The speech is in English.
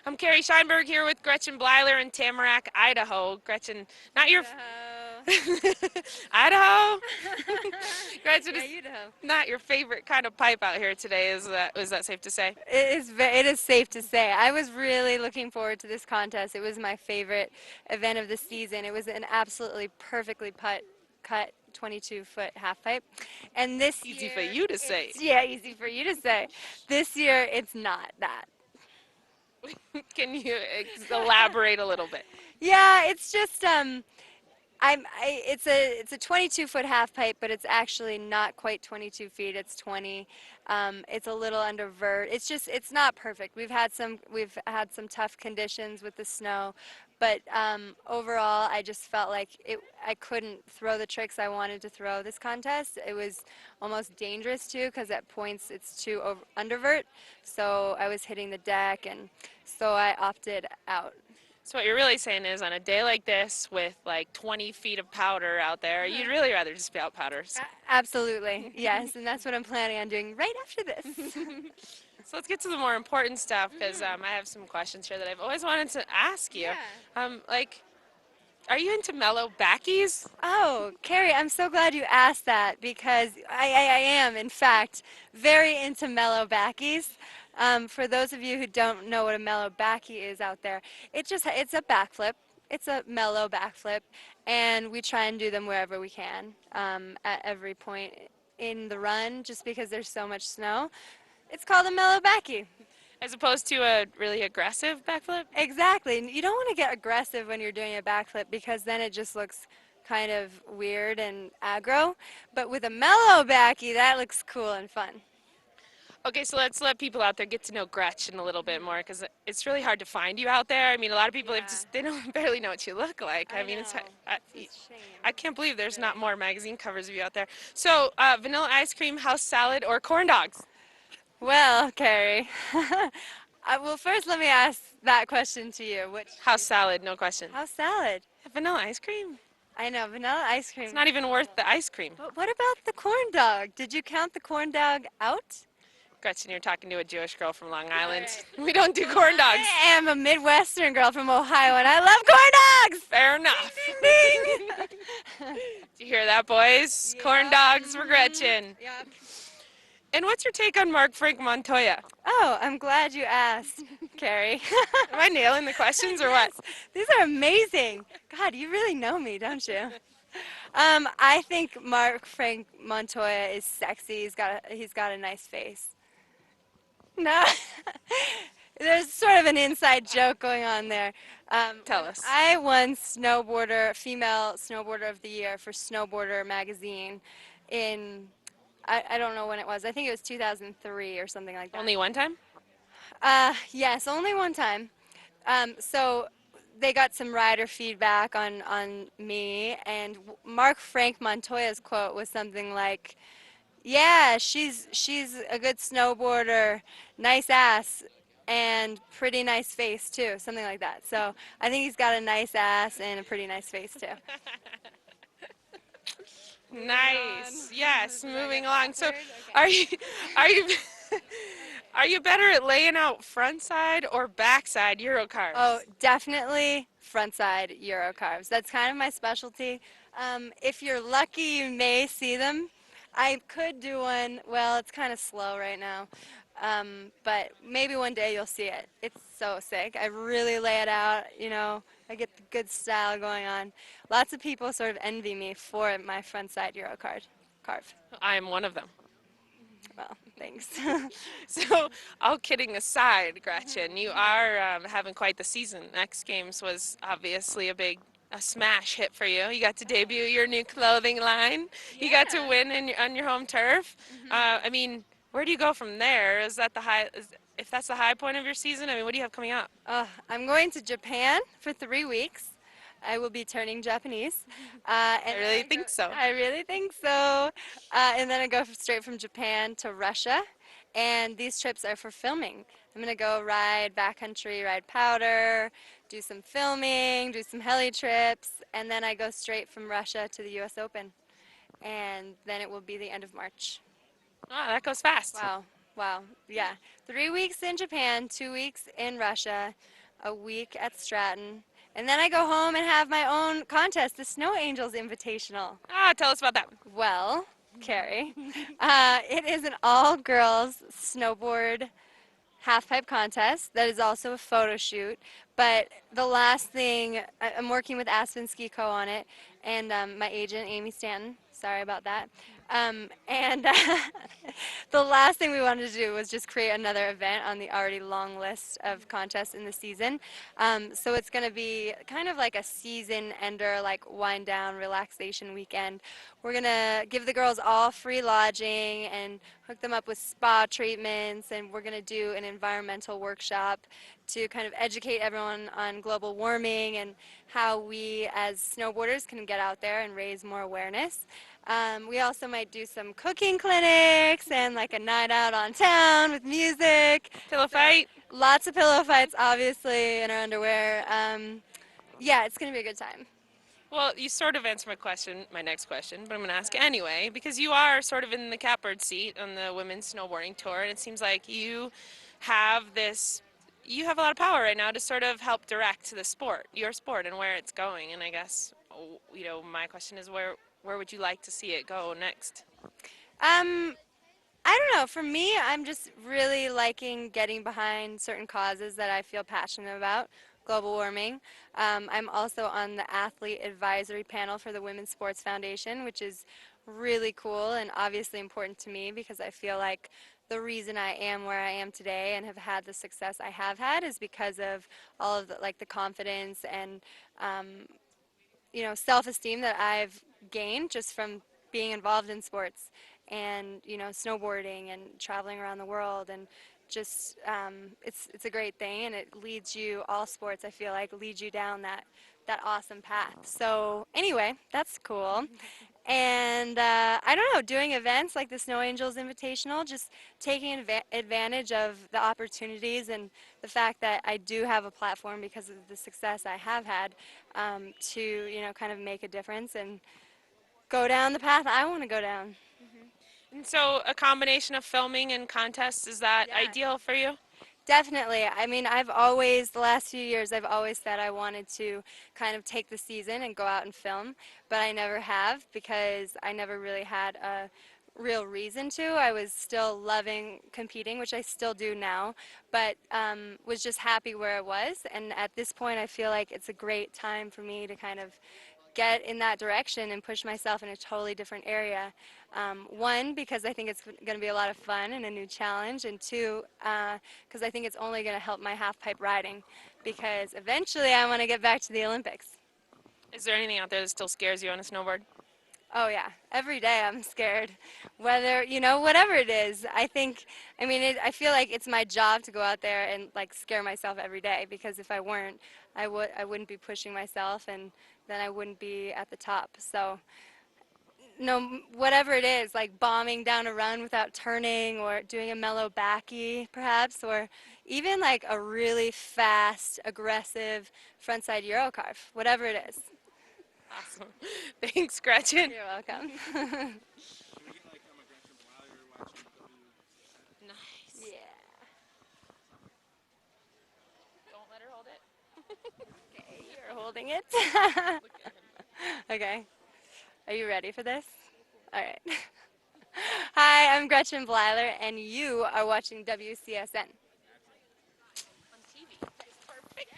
I'm Carrie Scheinberg here with Gretchen Bleiler in Tamarack, Idaho. Gretchen, not your Idaho. Gretchen, Yeah, is Idaho. not your favorite kind of pipe out here today. Is that safe to say? It is safe to say. I was really looking forward to this contest. It was my favorite event of the season. It was an absolutely perfectly cut 22-foot half pipe. And this Easy for year, you to say. it's, yeah, easy for you to say. This year, it's not that. Can you elaborate a little bit? Yeah, it's just it's a 22-foot half pipe, but it's actually not quite 22 feet. It's 20. It's a little under vert. It's not perfect. We've had some tough conditions with the snow, but overall, I just felt like I couldn't throw the tricks I wanted to throw this contest. It was almost dangerous too, because at points it's too undervert. So I was hitting the deck, and so I opted out. So what you're really saying is, on a day like this, with like 20 feet of powder out there, you'd really rather just be out powders. Absolutely, yes, and that's what I'm planning on doing right after this. So let's get to the more important stuff, because I have some questions here that I've always wanted to ask you. Yeah. Like, are you into mellow backies? Oh, Carrie, I'm so glad you asked that because I am, in fact, very into mellow backies. For those of you who don't know what a mellow backy is out there, it's a backflip. It's a mellow backflip, and we try and do them wherever we can at every point in the run, just because there's so much snow. It's called a mellow backy. As opposed to a really aggressive backflip? Exactly. You don't want to get aggressive when you're doing a backflip because then it just looks kind of weird and aggro. But with a mellow backy, that looks cool and fun. Okay, so let's let people out there get to know Gretchen a little bit more, because it's really hard to find you out there. I mean, a lot of people Yeah, they don't barely know what you look like. I I mean, know. It's a shame. I can't believe there's not Really. more magazine covers of you out there. So, vanilla ice cream, house salad, or corn dogs? Well, Carrie, well, first let me ask that question to you. House salad, no question. How's salad? Vanilla ice cream? I know, vanilla ice It's cream. not even worth the ice cream. But what about the corn dog? Did you count the corn dog out? Gretchen, you're talking to a Jewish girl from Long Island. right. We don't do corn dogs. I am a Midwestern girl from Ohio, and I love corn dogs! Fair enough. Ding, ding, ding! Do you hear that, boys? Corn dogs for Gretchen. Yep. And what's your take on Mark Frank Montoya? Oh, I'm glad you asked, Carrie. Am I nailing the questions or what? Yes, these are amazing. God, you really know me, don't you? I think Mark Frank Montoya is sexy. He's got a nice face. No, there's sort of an inside joke going on there. Tell us. I won female snowboarder of the year for Snowboarder magazine in, I don't know when it was. I think it was 2003 or something like that. Only one time? Yes, only one time. So they got some rider feedback on me, and Mark Frank Montoya's quote was something like, "Yeah, she's a good snowboarder, nice ass, and pretty nice face too," something like that. So I think he's got a nice ass and a pretty nice face too. Nice. Yes, Did I moving get along. So awkward? Okay. are you are you are you better at laying out front side or backside Euro carbs? Oh, definitely frontside Euro carves. That's kind of my specialty. If you're lucky, you may see them. I could do one. Well, it's kind of slow right now, but maybe one day you'll see it. It's so sick. I really lay it out. I get the good style going on. Lots of people sort of envy me for my frontside Euro carve. I am one of them. Well, thanks. So, all kidding aside, Gretchen, you are having quite the season. X Games was obviously a smash hit for you. You got to debut your new clothing line. You got to Yeah. win on your home turf. I mean, where do you go from there? Is that the high? If that's the high point of your season, I mean, what do you have coming up? I'm going to Japan for 3 weeks. I will be turning Japanese. I really think so. I really think so. And then I go straight from Japan to Russia. And these trips are for filming. I'm going to go ride backcountry, ride powder, do some filming, do some heli trips, and then I go straight from Russia to the U.S. Open. And then it will be the end of March. Oh, that goes fast. Wow. Wow. Yeah. 3 weeks in Japan, 2 weeks in Russia, a week at Stratton. And then I go home and have my own contest, the Snow Angels Invitational. Ah, tell us about that. Well, Carrie, it is an all girls snowboard half pipe contest that is also a photo shoot. But the last thing, I'm working with Aspen Ski Co. on it, and my agent, Amy Stanton. Sorry about that. And the last thing we wanted to do was just create another event on the already long list of contests in the season. So it's going to be kind of like a season ender, like wind down, relaxation weekend. We're going to give the girls all free lodging and hook them up with spa treatments, and we're going to do an environmental workshop to kind of educate everyone on global warming and how we as snowboarders can get out there and raise more awareness. We also might do some cooking clinics and like a night out on town with music. Pillow So fight. lots of pillow fights, obviously, in our underwear. Yeah, it's going to be a good time. Well, you sort of answered my next question, but I'm going to ask anyway, because you are sort of in the catbird seat on the women's snowboarding tour, and it seems like have this, you have a lot of power right now to sort of help direct the sport, your sport, and where it's going. And I guess, my question is where would you like to see it go next? Um, I don't know. For me, I'm just really liking getting behind certain causes that I feel passionate about. Global warming. I'm also on the athlete advisory panel for the Women's Sports Foundation, which is really cool and obviously important to me because I feel like the reason I am where I am today and have had the success I have had is because of all of the confidence and um, self-esteem that I've gained just from being involved in sports and, snowboarding and traveling around the world and just it's a great thing and it leads you all sports I feel like leads you down that awesome path. So anyway, that's cool. And I don't know, doing events like the Snow Angels Invitational, just taking advantage of the opportunities and the fact that I do have a platform because of the success I have had to, kind of make a difference and go down the path I want to go down. And so a combination of filming and contests, is that Yeah. ideal for you? Definitely. I mean, the last few years, I've always said I wanted to kind of take the season and go out and film, but I never have because I never really had a real reason to. I was still loving competing, which I still do now, but was just happy where I was. And at this point, I feel like it's a great time for me to kind of get in that direction and push myself in a totally different area. One, because I think it's going to be a lot of fun and a new challenge, and two, because I think it's only going to help my half pipe riding, because eventually I want to get back to the Olympics. Is there anything out there that still scares you on a snowboard? Oh yeah, every day I'm scared. Whether, whatever it is, I feel like it's my job to go out there and like scare myself every day because if I weren't, I wouldn't be pushing myself and then I wouldn't be at the top. So, no, whatever it is, like bombing down a run without turning or doing a mellow backy perhaps or even like a really fast, aggressive frontside Euro carve, whatever it is. Awesome. Thanks, Gretchen. You're welcome. Can we get like a Gretchen Bleiler watching Nice. Yeah. Don't let her hold it. Okay, you're holding it. Look at him. Okay. Are you ready for this? All right. Hi, I'm Gretchen Bleiler, and you are watching WCSN. On TV. Perfect.